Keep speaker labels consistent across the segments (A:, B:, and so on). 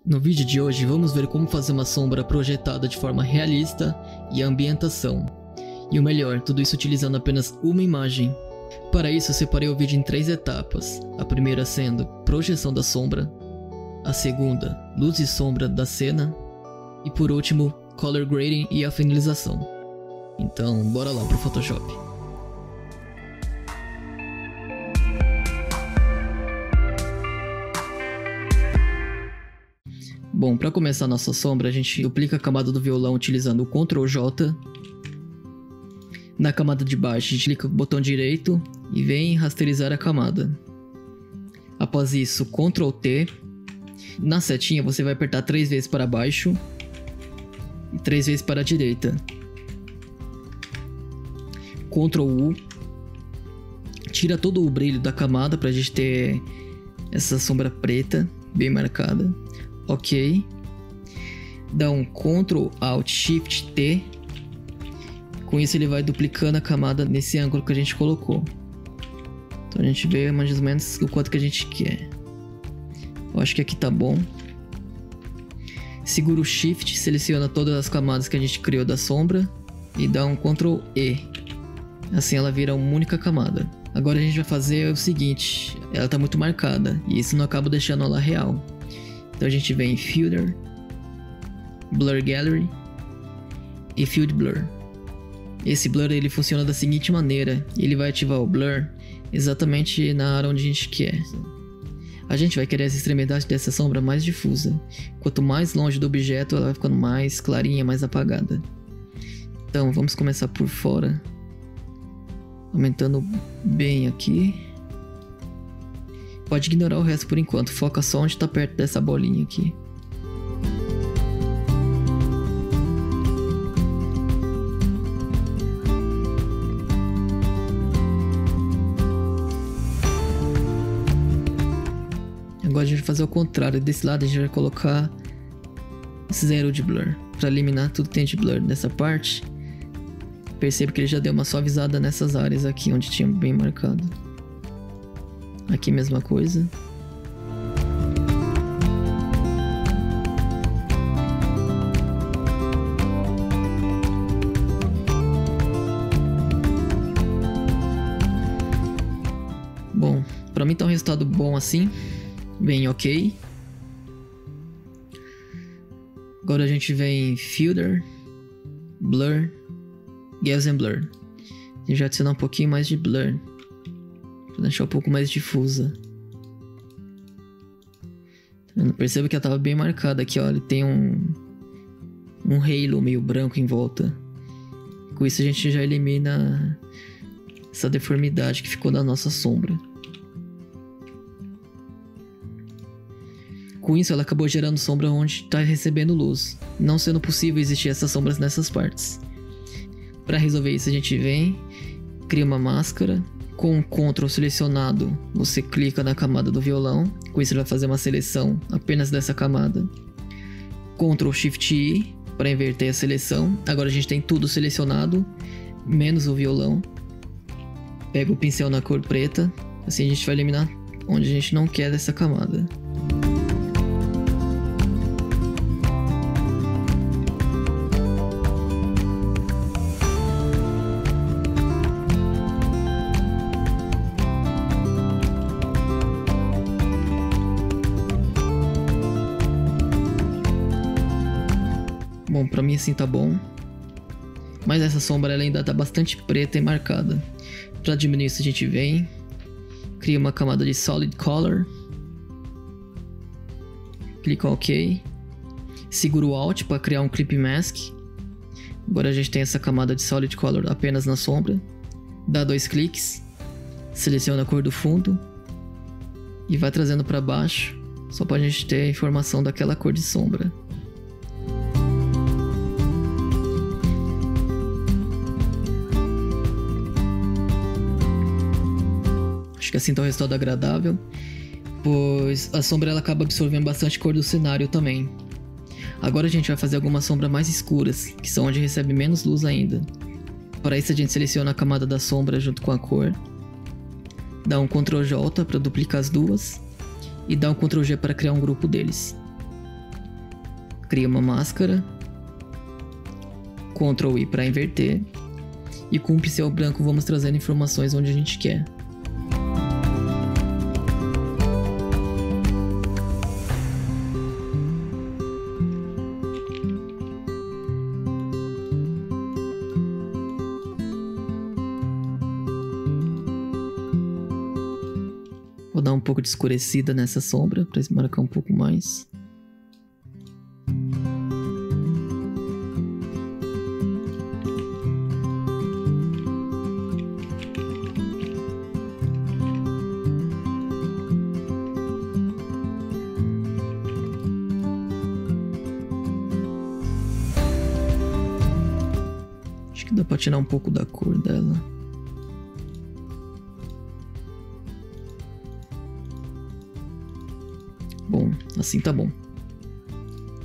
A: No vídeo de hoje vamos ver como fazer uma sombra projetada de forma realista e a ambientação. E o melhor, tudo isso utilizando apenas uma imagem. Para isso eu separei o vídeo em 3 etapas, a primeira sendo projeção da sombra, a segunda, luz e sombra da cena, e por último, color grading e a finalização. Então bora lá pro Photoshop. Bom, para começar a nossa sombra, a gente duplica a camada do violão utilizando o Ctrl J. Na camada de baixo, a gente clica com o botão direito e vem rasterizar a camada. Após isso, Ctrl T. Na setinha, você vai apertar 3 vezes para baixo e 3 vezes para a direita. Ctrl U. Tira todo o brilho da camada para a gente ter essa sombra preta, bem marcada. Ok, dá um Ctrl Alt Shift T. Com isso ele vai duplicando a camada nesse ângulo que a gente colocou. Então a gente vê mais ou menos o quanto que a gente quer. Eu acho que aqui tá bom. Segura o Shift, seleciona todas as camadas que a gente criou da sombra e dá um Ctrl E. Assim ela vira uma única camada. Agora a gente vai fazer o seguinte, ela tá muito marcada e isso não acaba deixando ela real. Então a gente vem em Filter, Blur Gallery e Field Blur. Esse blur ele funciona da seguinte maneira, ele vai ativar o blur exatamente na área onde a gente quer. A gente vai querer essa extremidade dessa sombra mais difusa. Quanto mais longe do objeto, ela vai ficando mais clarinha, mais apagada. Então vamos começar por fora, aumentando bem aqui. Pode ignorar o resto por enquanto, foca só onde está perto dessa bolinha aqui. Agora a gente vai fazer o contrário, desse lado a gente vai colocar 0 de blur, para eliminar tudo que tem de blur nessa parte. Percebe que ele já deu uma suavizada nessas áreas aqui onde tinha bem marcado. Aqui mesma coisa. Bom, pra mim tá um resultado bom assim. Bem ok. Agora a gente vem em Filter, Blur, Gas and Blur. A gente vai adicionar um pouquinho mais de blur, pra deixar um pouco mais difusa. Perceba que ela estava bem marcada aqui, ó. Ele tem um halo meio branco em volta. Com isso a gente já elimina essa deformidade que ficou da nossa sombra. Com isso ela acabou gerando sombra onde está recebendo luz, não sendo possível existir essas sombras nessas partes. Para resolver isso a gente vem, cria uma máscara. Com o Ctrl selecionado, você clica na camada do violão. Com isso ele vai fazer uma seleção apenas dessa camada. Ctrl Shift I para inverter a seleção. Agora a gente tem tudo selecionado, menos o violão. Pega o pincel na cor preta. Assim a gente vai eliminar onde a gente não quer dessa camada. Bom, pra mim assim tá bom. Mas essa sombra ela ainda tá bastante preta e marcada. Pra diminuir isso a gente vem, cria uma camada de Solid Color. Clica OK. Segura o Alt para criar um Clip Mask. Agora a gente tem essa camada de Solid Color apenas na sombra. Dá 2 cliques. Seleciona a cor do fundo. E vai trazendo para baixo, só pra gente ter a informação daquela cor de sombra. Acho que assim tá um resultado agradável, pois a sombra ela acaba absorvendo bastante cor do cenário também. Agora a gente vai fazer algumas sombras mais escuras, que são onde recebe menos luz ainda. Para isso a gente seleciona a camada da sombra junto com a cor, dá um Ctrl J para duplicar as duas e dá um Ctrl G para criar um grupo deles. cria uma máscara, Ctrl I para inverter, e com o pincel branco vamos trazendo informações onde a gente quer. Vou dar um pouco de escurecida nessa sombra para marcar um pouco mais. Acho que dá para tirar um pouco da cor dela. Bom, assim tá bom.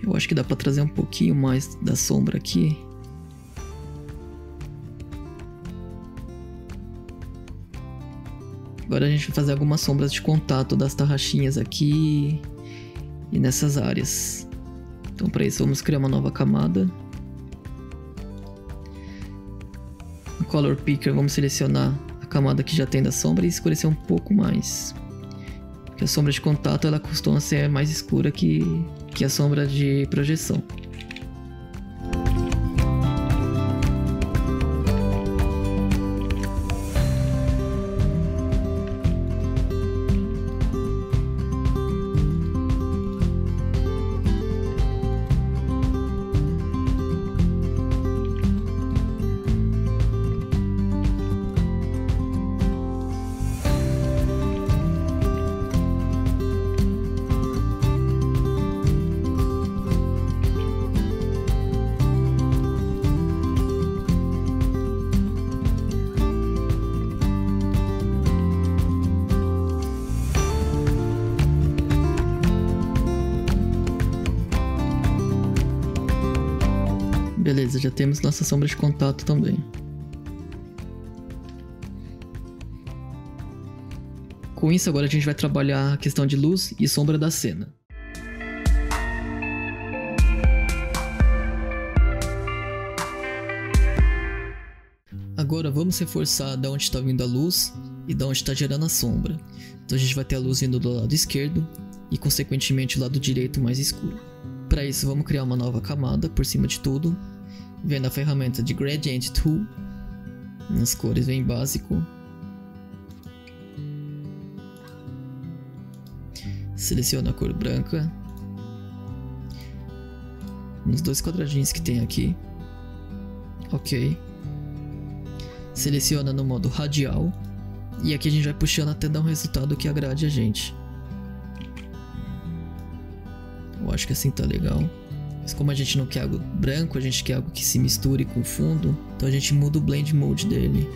A: Eu acho que dá pra trazer um pouquinho mais da sombra aqui. Agora a gente vai fazer algumas sombras de contato das tarraxinhas aqui e nessas áreas. Então para isso vamos criar uma nova camada. No Color Picker vamos selecionar a camada que já tem da sombra e escurecer um pouco mais. Porque a sombra de contato ela costuma ser mais escura que a sombra de projeção. Beleza, já temos nossa sombra de contato também. Com isso, agora a gente vai trabalhar a questão de luz e sombra da cena. Agora vamos reforçar de onde está vindo a luz e de onde está gerando a sombra. Então a gente vai ter a luz vindo do lado esquerdo e consequentemente o lado direito mais escuro. Para isso vamos criar uma nova camada por cima de tudo. Vendo a ferramenta de Gradient Tool, nas cores vem básico. Seleciona a cor branca. Nos dois quadradinhos que tem aqui. Ok. Seleciona no modo radial. E aqui a gente vai puxando até dar um resultado que agrade a gente. Eu acho que assim tá legal. Mas como a gente não quer algo branco, a gente quer algo que se misture com o fundo. Então a gente muda o Blend Mode dele.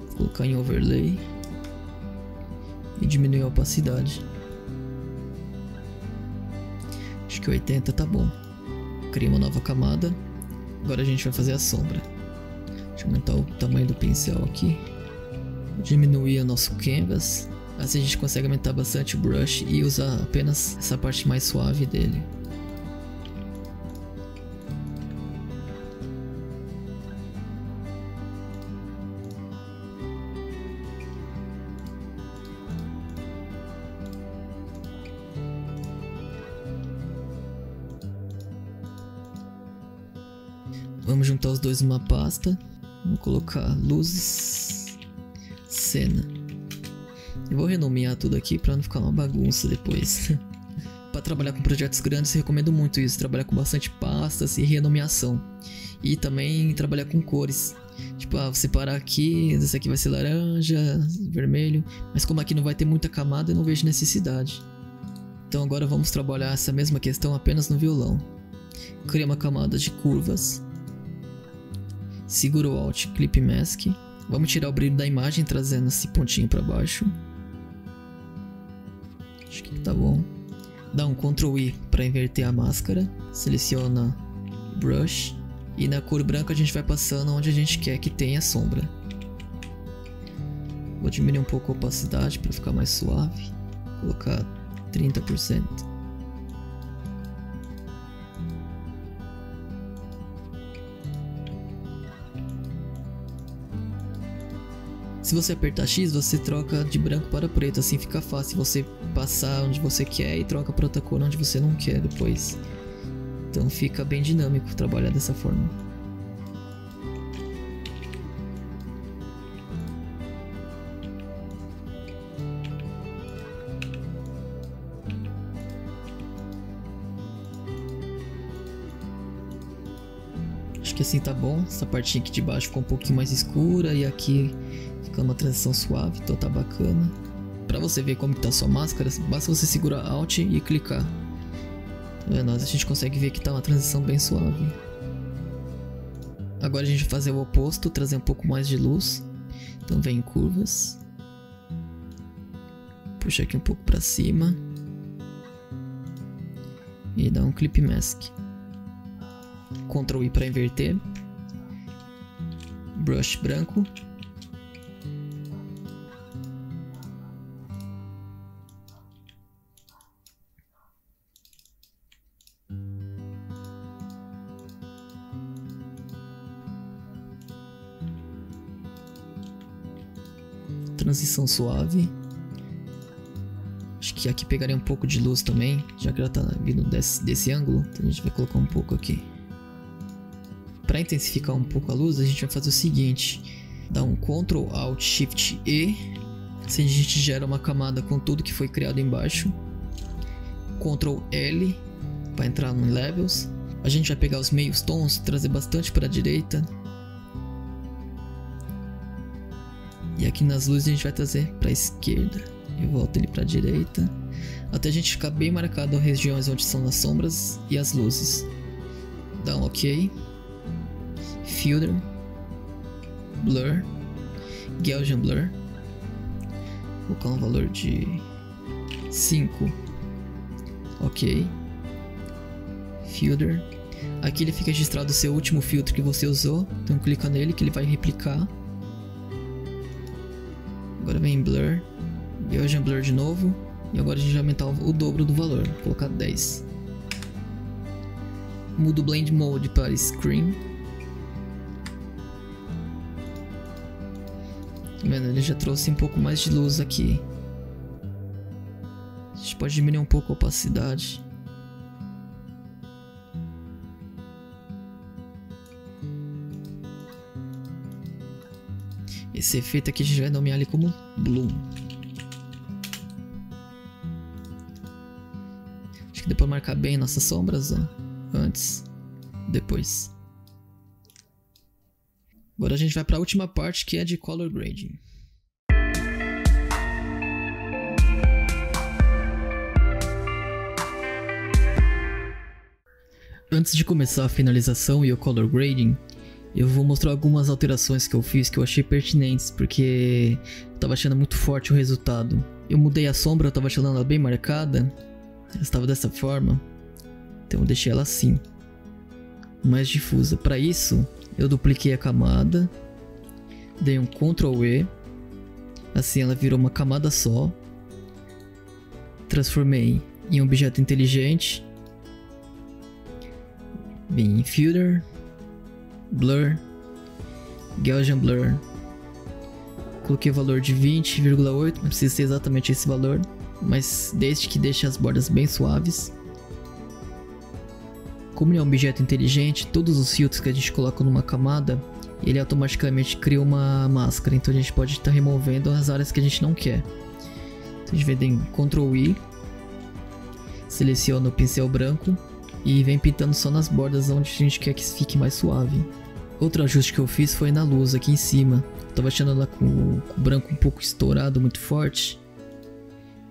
A: Vou colocar em Overlay. E diminuir a opacidade. Acho que 80 tá bom. Cria uma nova camada. Agora a gente vai fazer a sombra. Deixa eu aumentar o tamanho do pincel aqui. Vou diminuir o nosso canvas. Assim a gente consegue aumentar bastante o brush e usar apenas essa parte mais suave dele. Vamos juntar os dois numa pasta. Vamos colocar luzes, cena. Eu vou renomear tudo aqui para não ficar uma bagunça depois. Para trabalhar com projetos grandes, recomendo muito isso. Trabalhar com bastante pastas e renomeação. E também trabalhar com cores. Tipo, vou separar aqui, esse aqui vai ser laranja, vermelho. Mas como aqui não vai ter muita camada, eu não vejo necessidade. Então agora vamos trabalhar essa mesma questão apenas no violão. Cria uma camada de curvas. Segura o Alt, Clip Mask. Vamos tirar o brilho da imagem trazendo esse pontinho para baixo. Acho que tá bom. Dá um Ctrl I para inverter a máscara. Seleciona Brush. E na cor branca a gente vai passando onde a gente quer que tenha sombra. Vou diminuir um pouco a opacidade para ficar mais suave. Vou colocar 30%. Se você apertar X, você troca de branco para preto, assim fica fácil você passar onde você quer e troca para outra cor onde você não quer depois. Então fica bem dinâmico trabalhar dessa forma. Acho que assim tá bom. Essa partinha aqui de baixo ficou um pouquinho mais escura e aqui fica uma transição suave, então tá bacana. Pra você ver como que tá a sua máscara, basta você segurar Alt e clicar. Tá vendo? A gente consegue ver que tá uma transição bem suave. Agora a gente vai fazer o oposto, trazer um pouco mais de luz. Então vem em curvas. Puxa aqui um pouco pra cima. E dá um Clip Mask. Ctrl I para inverter. Brush branco. Transição suave. Acho que aqui pegaria um pouco de luz também, já que ela tá vindo desse ângulo. Então a gente vai colocar um pouco aqui. Para intensificar um pouco a luz, a gente vai fazer o seguinte: dá um Ctrl Alt Shift E. Assim a gente gera uma camada com tudo que foi criado embaixo. Ctrl L para entrar no Levels. A gente vai pegar os meios tons, trazer bastante para a direita. E aqui nas luzes a gente vai trazer para a esquerda. E volta ele para a direita. Até a gente ficar bem marcado as regiões onde são as sombras e as luzes. Dá um OK. Filter, Blur, Gaussian Blur, vou colocar um valor de 5, OK, Filter, aqui ele fica registrado o seu último filtro que você usou, então clica nele que ele vai replicar. Agora vem Blur, Gaussian Blur de novo, e agora a gente vai aumentar o dobro do valor, vou colocar 10. Mudo o Blend Mode para Screen. Vendo, ele já trouxe um pouco mais de luz aqui. A gente pode diminuir um pouco a opacidade. Esse efeito aqui a gente vai nomear ele como Bloom. Acho que deu pra marcar bem nossas sombras, ó. Antes, depois. Agora a gente vai para a última parte, que é de Color Grading. Antes de começar a finalização e o Color Grading, eu vou mostrar algumas alterações que eu fiz que eu achei pertinentes, porque eu estava achando muito forte o resultado. Eu mudei a sombra, eu estava achando ela bem marcada, ela estava dessa forma, então eu deixei ela assim, mais difusa. Para isso, eu dupliquei a camada, dei um Ctrl E, assim ela virou uma camada só, transformei em um objeto inteligente, vim em Filter, Blur, Gaussian Blur, coloquei o valor de 20,8, não precisa ser exatamente esse valor, mas desde que deixe as bordas bem suaves. Como ele é um objeto inteligente, todos os filtros que a gente coloca numa camada, ele automaticamente cria uma máscara, então a gente pode estar removendo as áreas que a gente não quer. Então a gente vem em Ctrl I, seleciona o pincel branco e vem pintando só nas bordas onde a gente quer que fique mais suave. Outro ajuste que eu fiz foi na luz aqui em cima. Eu tava achando ela com o branco um pouco estourado, muito forte.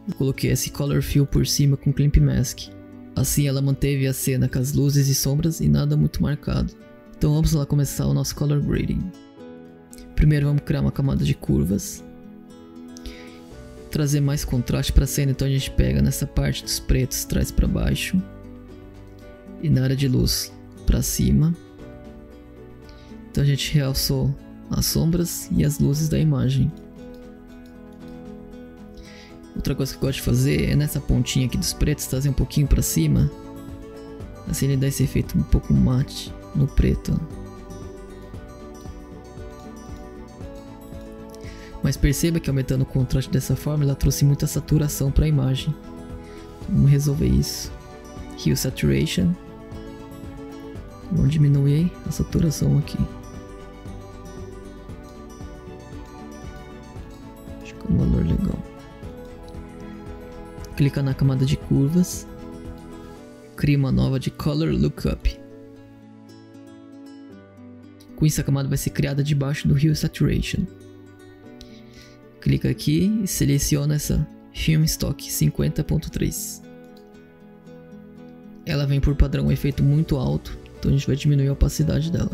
A: Eu coloquei esse Color Fill por cima com Clip Mask. Assim ela manteve a cena com as luzes e sombras e nada muito marcado. Então vamos lá começar o nosso Color Grading. Primeiro vamos criar uma camada de curvas. Trazer mais contraste para a cena, então a gente pega nessa parte dos pretos, traz para baixo. E na área de luz para cima. Então a gente realçou as sombras e as luzes da imagem. Outra coisa que eu gosto de fazer é nessa pontinha aqui dos pretos, trazer um pouquinho para cima. Assim ele dá esse efeito um pouco mate no preto. Mas perceba que aumentando o contraste dessa forma, ela trouxe muita saturação para a imagem. Vamos resolver isso. Hue Saturation. Vamos diminuir a saturação aqui. Acho que é um valor legal. Clica na camada de curvas. Cria uma nova de Color Lookup. Com isso a camada vai ser criada debaixo do Hue Saturation. Clica aqui e seleciona essa Film Stock 50.3. Ela vem por padrão um efeito muito alto, então a gente vai diminuir a opacidade dela.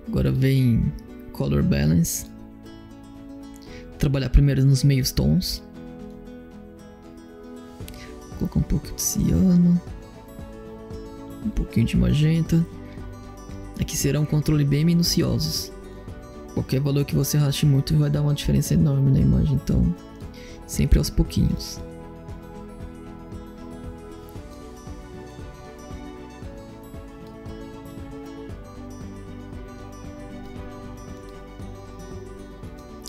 A: Agora vem Color Balance. Trabalhar primeiro nos meios tons. Vou colocar um pouco de ciano, um pouquinho de magenta. Aqui será um controle bem minuciosos. Qualquer valor que você raste muito vai dar uma diferença enorme na imagem, então sempre aos pouquinhos.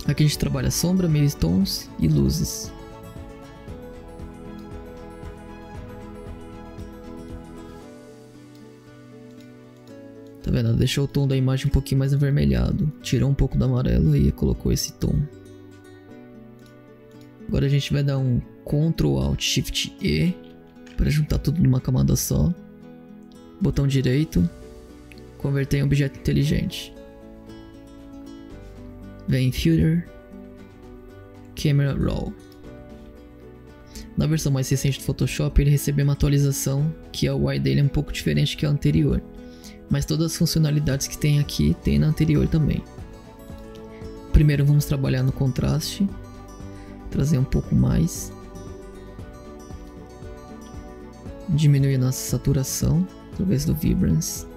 A: Aqui a gente trabalha sombra, meios tons e luzes. Tá vendo? Ela deixou o tom da imagem um pouquinho mais avermelhado. Tirou um pouco do amarelo e colocou esse tom. Agora a gente vai dar um Ctrl Alt Shift E para juntar tudo numa camada só. Botão direito. Converter em objeto inteligente. Vem Filter. Camera Raw. Na versão mais recente do Photoshop ele recebeu uma atualização que a UI dele é um pouco diferente que a anterior. Mas todas as funcionalidades que tem aqui, tem na anterior também. Primeiro vamos trabalhar no contraste. Trazer um pouco mais. Diminuir nossa saturação, através do Vibrance.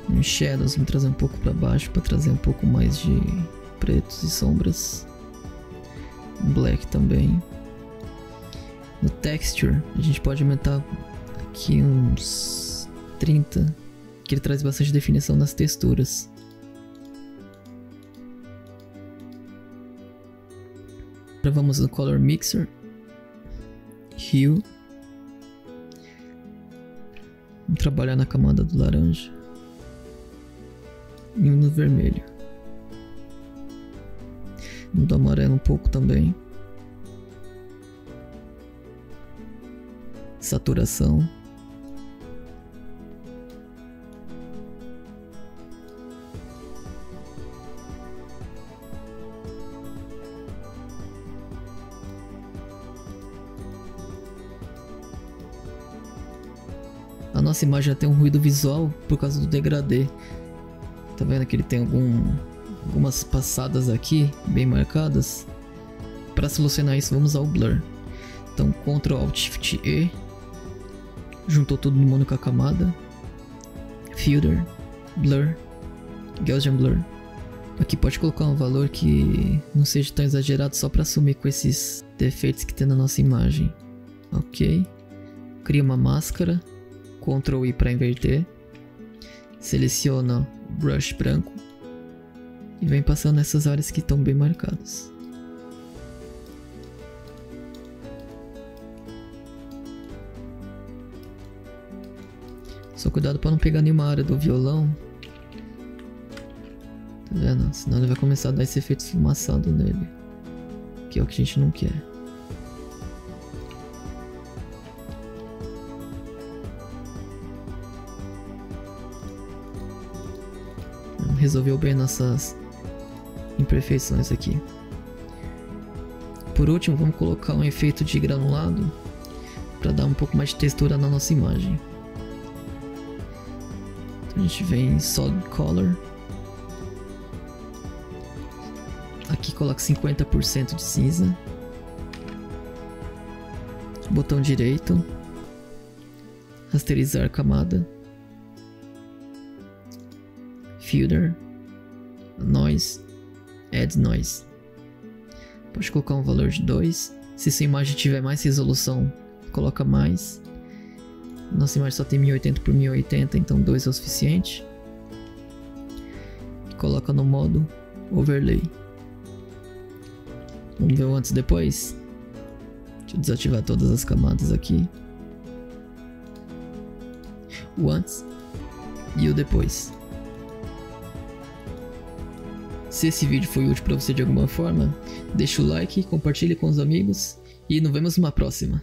A: Em Shadows, vamos trazer um pouco para baixo, para trazer um pouco mais de pretos e sombras. Black também. No Texture, a gente pode aumentar aqui uns 30, que ele traz bastante definição nas texturas. Agora vamos no Color Mixer, Hue. Vamos trabalhar na camada do laranja e no vermelho. No do amarelo um pouco também. Saturação. A nossa imagem já tem um ruído visual por causa do degradê. Tá vendo que ele tem algumas passadas aqui bem marcadas? Para solucionar isso vamos usar o Blur. Então Ctrl Alt Shift E. Juntou tudo numa única camada. Filter, Blur, Gaussian Blur. Aqui pode colocar um valor que não seja tão exagerado, só para sumir com esses defeitos que tem na nossa imagem. Ok. Cria uma máscara. Ctrl I para inverter. Seleciona o brush branco. E vem passando nessas áreas que estão bem marcadas. Só cuidado para não pegar nenhuma área do violão. Tá vendo? Senão ele vai começar a dar esse efeito esfumaçado nele. Que é o que a gente não quer. Resolveu bem nossas imperfeições aqui. Por último, vamos colocar um efeito de granulado para dar um pouco mais de textura na nossa imagem. A gente vem em Solid Color. Aqui coloca 50% de cinza. Botão direito. Rasterizar camada. Filter. Noise. Add Noise. Pode colocar um valor de 2. Se sua imagem tiver mais resolução, coloca mais. Nossa imagem só tem 1080 por 1080, então 2 é o suficiente. Coloca no modo overlay. Vamos ver o antes e depois. Deixa eu desativar todas as camadas aqui. O antes e o depois. Se esse vídeo foi útil para você de alguma forma, deixa o like, compartilhe com os amigos e nos vemos numa próxima.